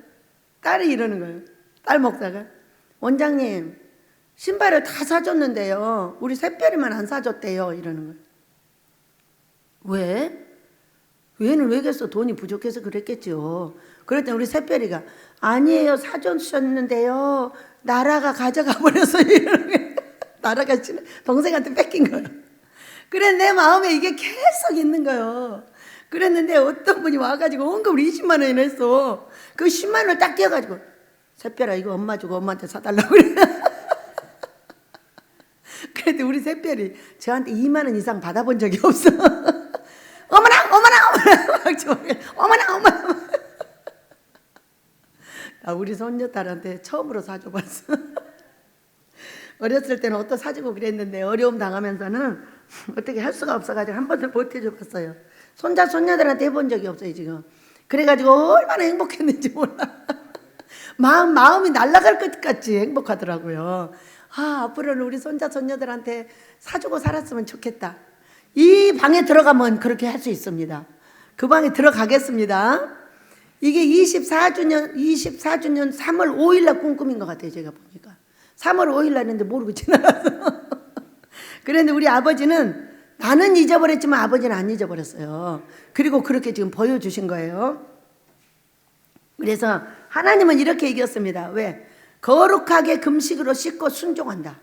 딸이 이러는 거예요. 딸 목사가. 원장님, 신발을 다 사줬는데요. 우리 새별이만 안 사줬대요. 이러는 거예요. 왜? 왜는 왜겠어? 돈이 부족해서 그랬겠죠. 그랬더니 우리 새별이가 아니에요. 사줬었는데요. 나라가 가져가 버려서 이러는 거예요. 나라가 동생한테 뺏긴 거예요. 그래 내 마음에 이게 계속 있는 거예요. 그랬는데 어떤 분이 와가지고 원금을 20만 원이나 했어. 그 10만 원을 딱 떼어가지고 새별아 이거 엄마 주고 엄마한테 사달라고 그래. 그래도 우리 새별이 저한테 2만 원 이상 받아본 적이 없어. 어머나 우리 손녀딸한테 처음으로 사줘봤어. 어렸을 때는 옷도 사주고 그랬는데 어려움 당하면서는 어떻게 할 수가 없어가지고 한 번도 못 해줘봤어요. 손자 손녀들한테 해본 적이 없어요 지금. 그래가지고 얼마나 행복했는지 몰라. 마음이 날아갈 것 같이 행복하더라고요. 앞으로는 우리 손자 손녀들한테 사주고 살았으면 좋겠다. 이 방에 들어가면 그렇게 할 수 있습니다. 그 방에 들어가겠습니다. 이게 24주년 3월 5일 날 꿈꾸민 것 같아요. 제가 보니까 3월 5일 날 했는데 모르고 지나갔어. 그런데 우리 아버지는 나는 잊어버렸지만 아버지는 안 잊어버렸어요. 그리고 그렇게 지금 보여주신 거예요. 그래서 하나님은 이렇게 이겼습니다. 왜? 거룩하게 금식으로 씻고 순종한다.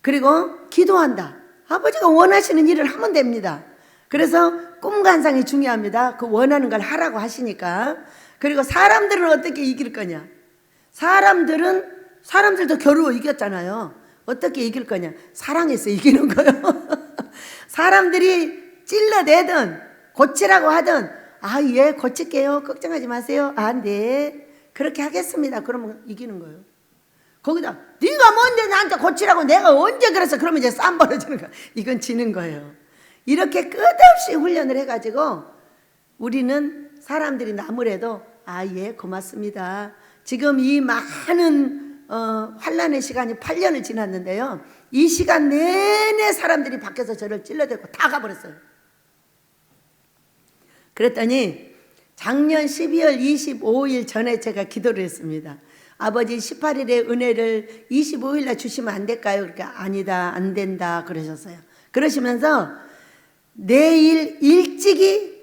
그리고 기도한다. 아버지가 원하시는 일을 하면 됩니다. 그래서 꿈과 환상이 중요합니다. 그 원하는 걸 하라고 하시니까. 그리고 사람들은 어떻게 이길 거냐? 사람들도 겨루어 이겼잖아요. 어떻게 이길 거냐? 사랑해서 이기는 거예요. 사람들이 찔러대든 고치라고 하든 예 고칠게요. 걱정하지 마세요. 네 그렇게 하겠습니다. 그러면 이기는 거예요. 거기다 네가 뭔데 나한테 고치라고 내가 언제 그래서 그러면 이제 싸움 벌어지는 거야. 이건 지는 거예요. 이렇게 끝없이 훈련을 해가지고 우리는 사람들이 나무래도 예 고맙습니다. 지금 이 많은 환난의 시간이 8년을 지났는데요. 이 시간 내내 사람들이 밖에서 저를 찔러대고 다 가버렸어요. 그랬더니 작년 12월 25일 전에 제가 기도를 했습니다. 아버지 18일의 은혜를 25일날 주시면 안 될까요? 그러니까 아니다 안 된다 그러셨어요. 그러시면서 내일 일찍이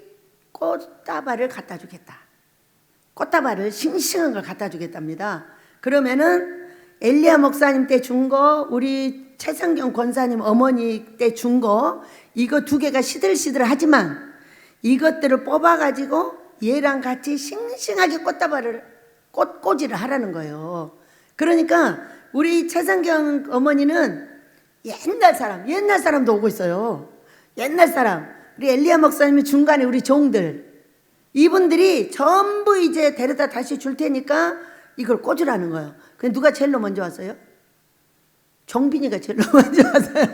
꽃다발을 갖다 주겠다. 꽃다발을 싱싱한 걸 갖다 주겠답니다. 그러면은 엘리야 목사님 때 준 거, 우리 최성경 권사님 어머니 때 준 거, 이거 두 개가 시들시들하지만 이것들을 뽑아가지고 얘랑 같이 싱싱하게 꽃꽂이를 하라는 거예요. 그러니까 우리 최성경 어머니는 옛날 사람도 오고 있어요. 옛날 사람, 우리 엘리야 목사님이 중간에 우리 종들, 이분들이 전부 이제 데려다 다시 줄 테니까 이걸 꽂으라는 거예요. 근데 누가 제일 먼저 왔어요? 정빈이가 제일 먼저 왔어요.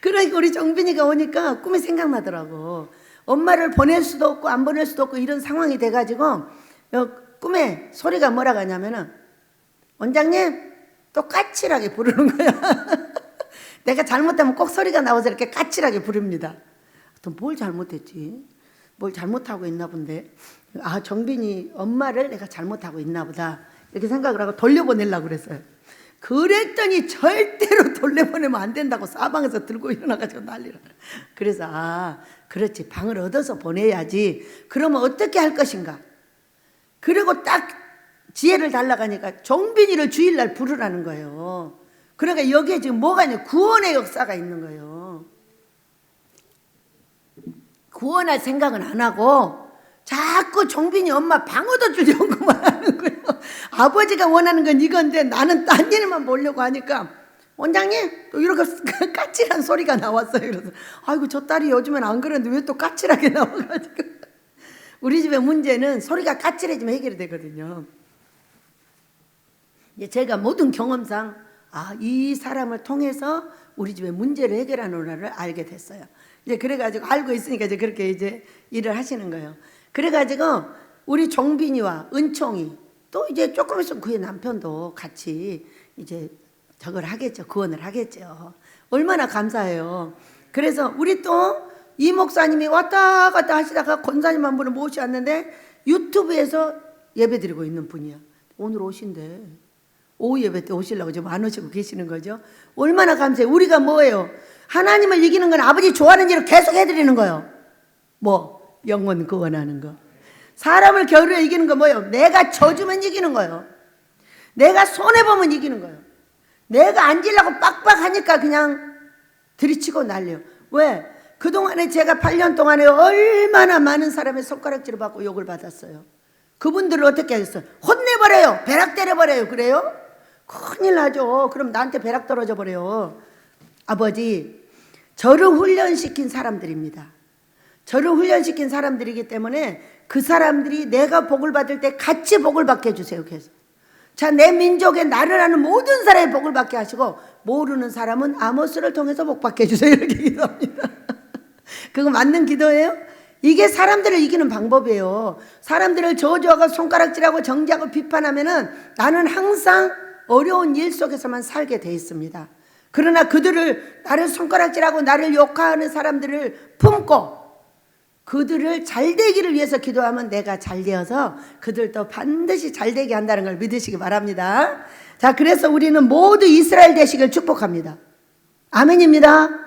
그러니까 우리 정빈이가 오니까 꿈이 생각나더라고. 엄마를 보낼 수도 없고 안 보낼 수도 없고 이런 상황이 돼가지고 꿈에 소리가 뭐라고 하냐면은 원장님 또 까칠하게 부르는 거야. 내가 잘못하면 꼭 소리가 나와서 이렇게 까칠하게 부릅니다. 또 뭘 잘못했지? 뭘 잘못하고 있나 본데. 정빈이 엄마를 내가 잘못하고 있나 보다. 이렇게 생각을 하고 돌려보내려고 그랬어요. 그랬더니 절대로 돌려보내면 안 된다고 사방에서 들고 일어나가지고 난리를. 그래서 그렇지 방을 얻어서 보내야지. 그러면 어떻게 할 것인가. 그리고 딱 지혜를 달라고 하니까 정빈이를 주일날 부르라는 거예요. 그러니까 여기에 지금 뭐가 있냐, 구원의 역사가 있는 거예요. 구원할 생각은 안 하고 자꾸 정빈이 엄마 방 얻어주려고만 하는 거예요. 아버지가 원하는 건 이건데 나는 딴 일만 보려고 하니까 원장님 또 이렇게 까칠한 소리가 나왔어요. 그래서 아이고 저 딸이 요즘엔 안 그러는데 왜 또 까칠하게 나와가지고. 우리 집의 문제는 소리가 까칠해지면 해결이 되거든요. 제가 모든 경험상 이 사람을 통해서 우리 집의 문제를 해결하는 걸 알게 됐어요. 이제 그래가지고 알고 있으니까 이제 그렇게 이제 일을 하시는 거예요. 그래가지고 우리 종빈이와 은총이 또 이제 조금 있으면 그의 남편도 같이 이제 저걸 하겠죠. 구원을 하겠죠. 얼마나 감사해요. 그래서 우리 또 이 목사님이 왔다 갔다 하시다가 권사님 한 분을 모셔왔는데 유튜브에서 예배 드리고 있는 분이야. 오늘 오신대. 오후 예배 때 오시려고 지금 안 오시고 계시는 거죠. 얼마나 감사해요. 우리가 뭐예요? 하나님을 이기는 건 아버지 좋아하는 일을 계속 해드리는 거예요. 뭐? 영혼 구원하는 거. 사람을 겨루어 이기는 거 뭐예요? 내가 져주면 이기는 거예요. 내가 손해보면 이기는 거예요. 내가 앉으려고 빡빡하니까 그냥 들이치고 날려요. 왜? 그동안에 제가 8년 동안에 얼마나 많은 사람의 손가락질을 받고 욕을 받았어요. 그분들을 어떻게 하겠어요? 혼내버려요. 벼락 때려버려요. 그래요? 큰일 나죠. 그럼 나한테 벼락 떨어져 버려요. 아버지, 저를 훈련시킨 사람들입니다. 저를 훈련시킨 사람들이기 때문에 그 사람들이 내가 복을 받을 때 같이 복을 받게 해주세요. 계속. 자, 내 민족에 나를 아는 모든 사람이 복을 받게 하시고 모르는 사람은 아모스를 통해서 복 받게 해주세요. 이렇게 기도합니다. 그거 맞는 기도예요? 이게 사람들을 이기는 방법이에요. 사람들을 저주하고 손가락질하고 정죄하고 비판하면은 나는 항상 어려운 일 속에서만 살게 돼 있습니다. 그러나 그들을 나를 손가락질하고 나를 욕하는 사람들을 품고 그들을 잘되기를 위해서 기도하면 내가 잘되어서 그들도 반드시 잘되게 한다는 걸 믿으시기 바랍니다. 자, 그래서 우리는 모두 이스라엘 되시길 축복합니다. 아멘입니다.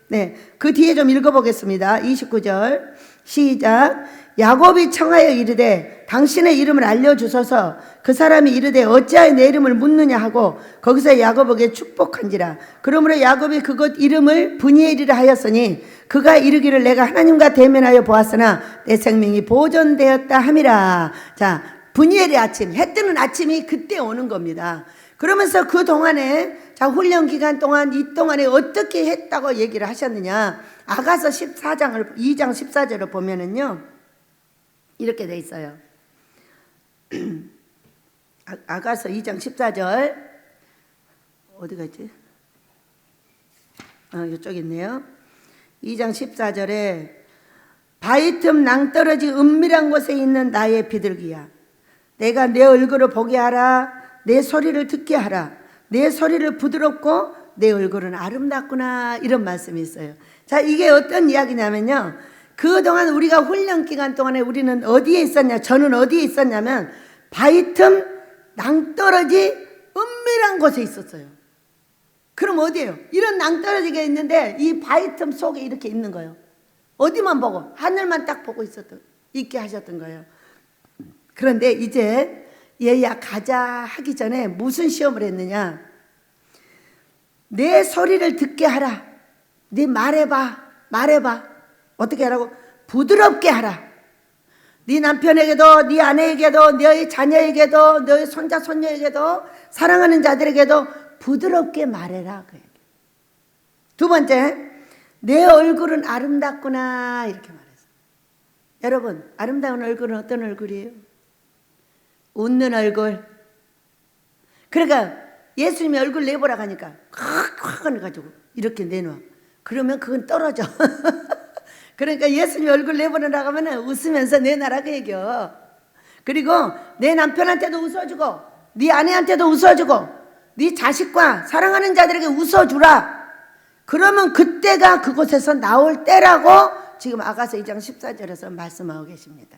네, 그 뒤에 좀 읽어보겠습니다. 29절 시작. 야곱이 청하여 이르되 당신의 이름을 알려주소서. 그 사람이 이르되 어찌하여 내 이름을 묻느냐 하고 거기서 야곱에게 축복한지라. 그러므로 야곱이 그곳 이름을 브니엘이라 하였으니 그가 이르기를 내가 하나님과 대면하여 보았으나 내 생명이 보존되었다 함이라. 자, 브니엘의 아침, 해 뜨는 아침이 그때 오는 겁니다. 그러면서 그 동안에 자, 훈련 기간 동안 이 동안에 어떻게 했다고 얘기를 하셨느냐. 아가서 14장을 2장 14절을 보면은요 이렇게 돼 있어요. 아가서 2장 14절 어디 갔지? 이쪽에 있네요. 2장 14절에 바위 틈 낭떠러지 은밀한 곳에 있는 나의 비둘기야, 내가 내 얼굴을 보게 하라. 내 소리를 듣게 하라. 내 소리를 부드럽고 내 얼굴은 아름답구나. 이런 말씀이 있어요. 자, 이게 어떤 이야기냐면요, 그동안 우리가 훈련 기간 동안에 우리는 어디에 있었냐, 저는 어디에 있었냐면 바위 틈 낭떠러지 은밀한 곳에 있었어요. 그럼 어디예요? 이런 낭떠러지가 있는데 이 바위 틈 속에 이렇게 있는 거예요. 어디만 보고 하늘만 딱 보고 있게 하셨던 거예요. 그런데 이제 얘야 가자 하기 전에 무슨 시험을 했느냐. 내 소리를 듣게 하라. 네 말해봐. 어떻게 하라고? 부드럽게 하라. 네 남편에게도, 네 아내에게도, 너의 자녀에게도, 너의 손자 손녀에게도, 사랑하는 자들에게도 부드럽게 말해라. 그 얘기. 두 번째, 내 얼굴은 아름답구나. 이렇게 말했어요. 여러분, 아름다운 얼굴은 어떤 얼굴이에요? 웃는 얼굴. 그러니까 예수님이 얼굴 내보라고 하니까 확 해가지고 이렇게 내놔. 그러면 그건 떨어져. 그러니까 예수님 얼굴 내보내라고 하면 웃으면서 내놔라고 얘기해. 그리고 내 남편한테도 웃어주고 네 아내한테도 웃어주고 네 자식과 사랑하는 자들에게 웃어주라. 그러면 그때가 그곳에서 나올 때라고 지금 아가서 2장 14절에서 말씀하고 계십니다.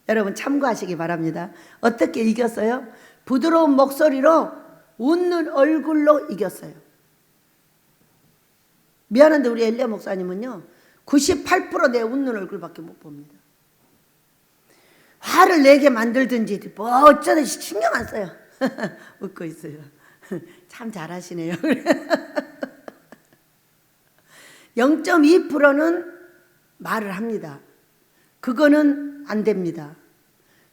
여러분 참고하시기 바랍니다. 어떻게 이겼어요? 부드러운 목소리로 웃는 얼굴로 이겼어요. 미안한데 우리 엘리야 목사님은요 98% 내 웃는 얼굴밖에 못 봅니다. 화를 내게 만들든지 뭐 어쩌든지 신경 안 써요. 웃고 있어요. 참 잘하시네요. 0.2%는 말을 합니다. 그거는 안 됩니다.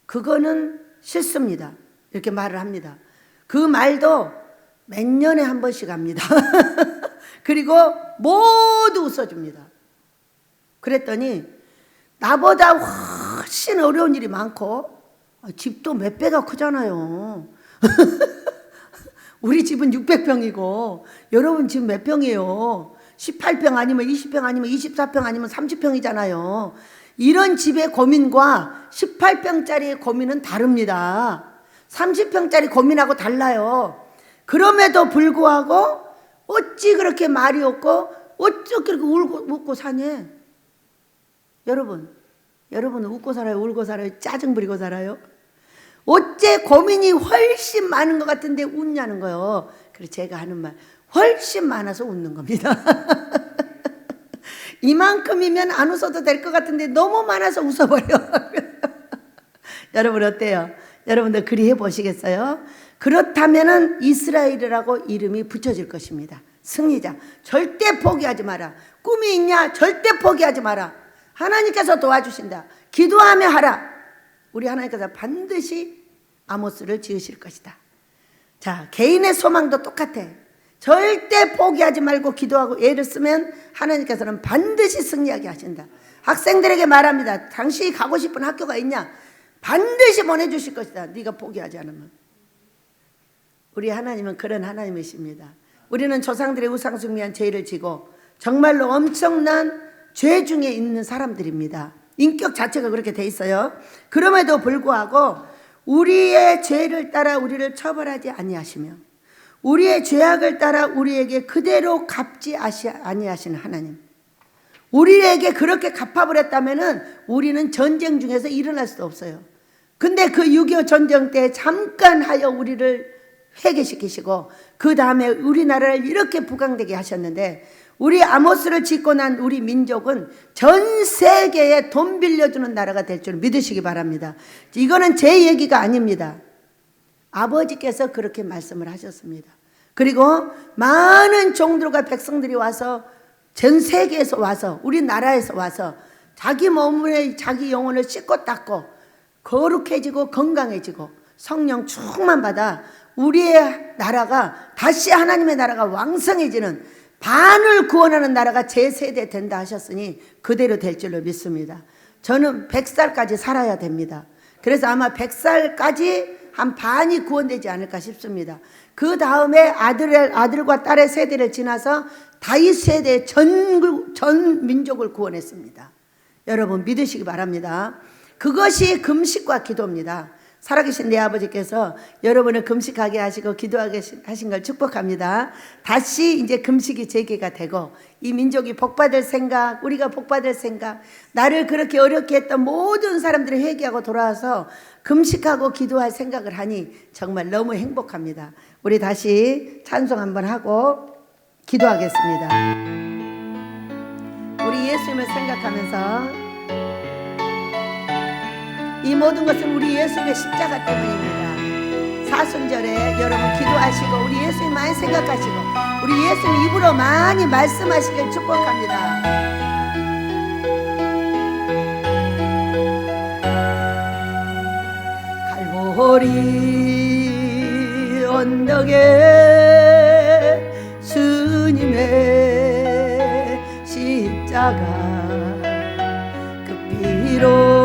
그거는 싫습니다. 이렇게 말을 합니다. 그 말도 몇 년에 한 번씩 합니다. 그리고 모두 웃어줍니다. 그랬더니 나보다 훨씬 어려운 일이 많고 집도 몇 배가 크잖아요. 우리 집은 600평이고 여러분 집 몇 평이에요? 18평 아니면 20평 아니면 24평 아니면 30평이잖아요. 이런 집의 고민과 18평짜리의 고민은 다릅니다. 30평짜리 고민하고 달라요. 그럼에도 불구하고 어찌 그렇게 말이 없고 어찌 그렇게 웃고 사냐? 여러분 웃고 살아요? 울고 살아요? 짜증 부리고 살아요? 어째 고민이 훨씬 많은 것 같은데 웃냐는 거예요. 그래서 제가 하는 말, 훨씬 많아서 웃는 겁니다. 이만큼이면 안 웃어도 될 것 같은데 너무 많아서 웃어버려. 여러분 어때요? 여러분들 그리 해보시겠어요? 그렇다면은 이스라엘이라고 이름이 붙여질 것입니다. 승리자. 절대 포기하지 마라. 꿈이 있냐? 절대 포기하지 마라. 하나님께서 도와주신다. 기도하며 하라. 우리 하나님께서 반드시 아모스를 지으실 것이다. 자, 개인의 소망도 똑같아. 절대 포기하지 말고 기도하고 애를 쓰면 하나님께서는 반드시 승리하게 하신다. 학생들에게 말합니다. 당신이 가고 싶은 학교가 있냐? 반드시 보내주실 것이다. 네가 포기하지 않으면. 우리 하나님은 그런 하나님이십니다. 우리는 조상들의 우상숭배한 죄를 지고 정말로 엄청난 죄 중에 있는 사람들입니다. 인격 자체가 그렇게 돼 있어요. 그럼에도 불구하고 우리의 죄를 따라 우리를 처벌하지 아니하시며 우리의 죄악을 따라 우리에게 그대로 갚지 아니하시는 하나님. 우리에게 그렇게 갚아버렸다면 우리는 전쟁 중에서 일어날 수도 없어요. 근데 그 6.25 전쟁 때 잠깐 하여 우리를 회개시키시고 그 다음에 우리나라를 이렇게 부강되게 하셨는데 우리 아모스를 짓고 난 우리 민족은 전 세계에 돈 빌려주는 나라가 될 줄 믿으시기 바랍니다. 이거는 제 얘기가 아닙니다. 아버지께서 그렇게 말씀을 하셨습니다. 그리고 많은 종들과 백성들이 와서 전 세계에서 와서 우리나라에서 와서 자기 몸에 자기 영혼을 씻고 닦고 거룩해지고 건강해지고 성령 충만 받아 우리의 나라가 다시 하나님의 나라가 왕성해지는 반을 구원하는 나라가 제 세대 된다 하셨으니 그대로 될 줄로 믿습니다. 저는 100살까지 살아야 됩니다. 그래서 아마 100살까지 한 반이 구원되지 않을까 싶습니다. 그 다음에 아들과 딸의 세대를 지나서 다윗 세대의 전 민족을 구원했습니다. 여러분 믿으시기 바랍니다. 그것이 금식과 기도입니다. 살아계신 내 아버지께서 여러분을 금식하게 하시고 기도하게 하신 걸 축복합니다. 다시 이제 금식이 재개가 되고 이 민족이 복받을 생각, 우리가 복받을 생각, 나를 그렇게 어렵게 했던 모든 사람들이 회개하고 돌아와서 금식하고 기도할 생각을 하니 정말 너무 행복합니다. 우리 다시 찬송 한번 하고 기도하겠습니다. 우리 예수님을 생각하면서 이 모든 것은 우리 예수님의 십자가 때문입니다. 사순절에 여러분 기도하시고 우리 예수님 많이 생각하시고 우리 예수님 입으로 많이 말씀하시길 축복합니다. 갈보리 언덕에 주님의 십자가 그 피로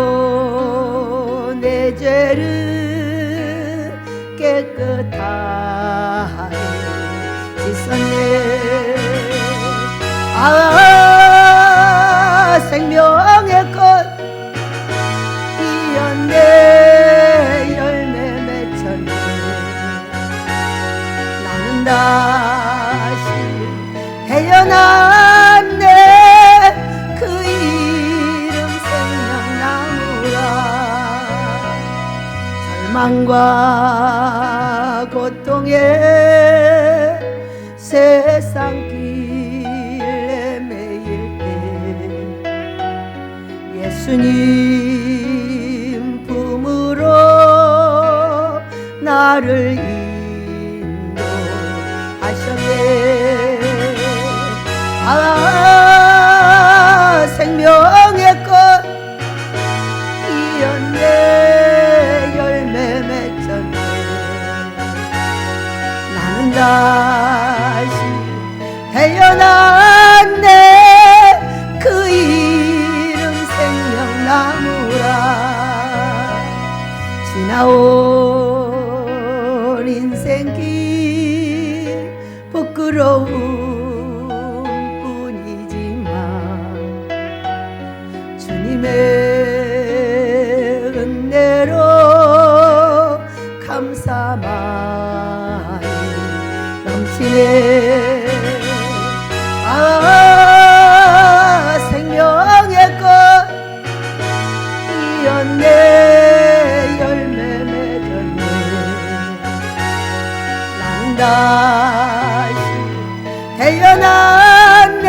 내 죄를 깨끗하게 씻었네. 아 생명의 꽃 피었네. 열매 맺혔네. 나는 다시 태어났네. 그 이름 생명나무라. 절망과 고통에 세상 길에 매일 때 예수님 품으로 나를 인도하셨네. 아 생명의 꽃 피었네. 다시 태어났네. 그 이름 생명나무라. 지나온 인생길 부끄러운 뿐이지만 주님의 은혜로 감사만 넘치네. 아 생명의 꽃 피었네. 열매 맺었네. 나는 다시 태어났네.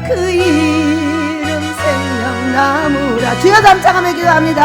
그 이름 생명나무라. 주여 감사하며 기도합니다.